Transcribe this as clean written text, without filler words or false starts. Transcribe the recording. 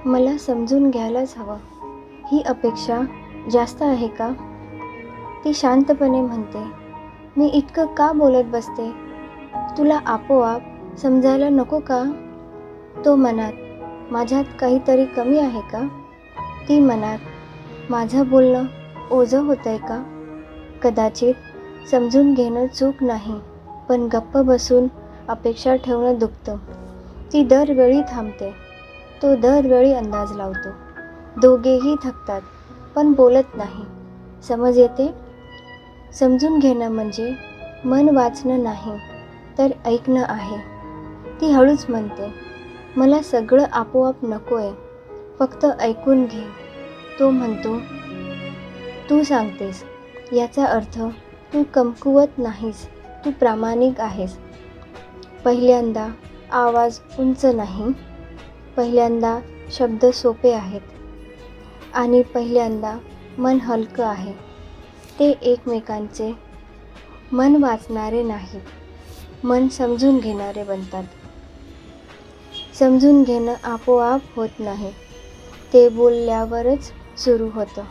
मला समजून घ्यायलाच हवं, ही अपेक्षा जास्त आहे का? ती शांतपणे म्हणते, मी इतकं का बोलत बसते? तुला आपोआप समजायला नको का? तो मनात, माझ्यात काहीतरी कमी आहे का? ती मनात, माझं बोलणं ओझं होतंय का? कदाचित समजून घेणं चूक नाही, पण गप्प बसून अपेक्षा ठेवणं दुखतं. ती दरवेळी थांबते, तो दरवेळी अंदाज लावतो. दोघेही थकतात, पण बोलत नाही. समज येते? समजून घेणं म्हणजे मन वाचणं नाही, तर ऐकणं आहे. ती हळूच म्हणते, मला सगळं आपोआप नकोय, फक्त ऐकून घे. तो म्हणतो, तू सांगतेस, याचा अर्थ तू कमकुवत नाहीस, तू प्रामाणिक आहेस. पहिल्यांदा आवाज उंच नाही, पहिल्यांदा शब्द सोपे आहेत आणि पहिल्यांदा मन हलकं आहे. ते एकमेकांचे मन वाचणारे नाहीत, मन समजून घेणारे बनतात. समजून घेणं आपोआप होत नाही, ते बोलल्यावरच सुरू होतं.